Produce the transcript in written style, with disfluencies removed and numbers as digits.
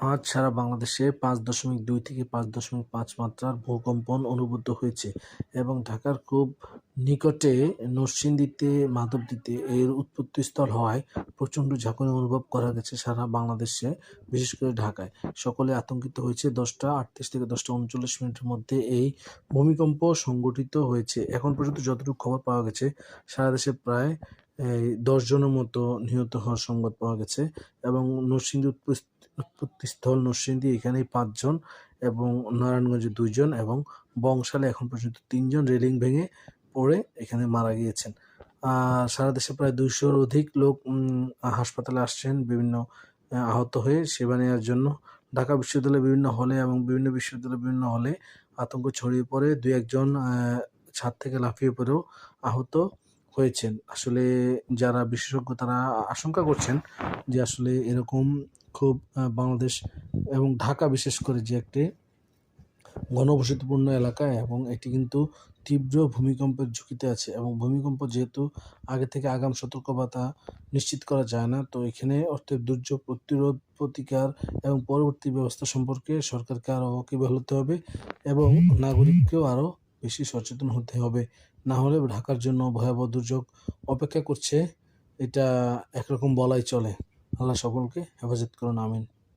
আজ সারা বাংলাদেশে ৫.২ থেকে ৫.৫ মাত্রার ভূকম্পন অনুভূত হয়েছে এবং ঢাকার খুব নিকটে নরসিংদীতে, মাধবদীতে এর উৎপত্তিস্থল হওয়ায় প্রচণ্ড ঝাঁকুনি অনুভব করা গেছে সারা বাংলাদেশে, বিশেষ করে ঢাকায়। সকলে আতঙ্কিত হয়েছে। 10টা 38 থেকে 10টা 39 মিনিটের মধ্যে এই ভূমিকম্প সংঘটিত হয়েছে। এখন পর্যন্ত যতটুকু খবর পাওয়া গেছে, সারা দেশে প্রায় ১০ জনের মতো নিহত হওয়ার সংবাদ পাওয়া গেছে এবং নরসিংদী উৎপত্তিস্থল নরসিংদী, এখানেই ৫ জন এবং নারায়ণগঞ্জে ২ জন এবং বংশালে এখন পর্যন্ত ৩ জন রেলিং ভেঙে পড়ে এখানে মারা গিয়েছেন। সারা দেশে প্রায় ২০০-র অধিক লোক হাসপাতালে আসছেন বিভিন্ন আহত হয়ে সেবা নেওয়ার জন্য। ঢাকা বিশ্ববিদ্যালয়ের বিভিন্ন হলে এবং বিভিন্ন বিশ্ববিদ্যালয়ের বিভিন্ন হলে আতঙ্ক ছড়িয়ে পড়ে। ২-১ জন ছাদ থেকে লাফিয়ে পড়েও আহত হয়েছেন। আসলে যারা বিশেষজ্ঞ তারা আশঙ্কা করছেন যে আসলে এরকম খুব বাংলাদেশ এবং ঢাকা বিশেষ করে যে একটি ঘনবসতিপূর্ণ এলাকা এবং এটি কিন্তু তীব্র ভূমিকম্পের ঝুঁকিতে আছে এবং ভূমিকম্প যেহেতু আগে থেকে আগাম সতর্কবার্তা নিশ্চিত করা যায় না, তো এখানে অর্থের দুর্যোগ প্রতিরোধ, প্রতিকার এবং পরবর্তী ব্যবস্থা সম্পর্কে সরকারকে আরও ওয়াকিবহাল হতে হবে এবং নাগরিককেও আরও বেশি সচেতন হতে হবে। না হলে ঢাকার জন্য ভয়াবহ দুর্যোগ অপেক্ষা করছে, এটা একরকম বলাই চলে। আল্লাহ সকলকে হেফাজত করুন, আমিন।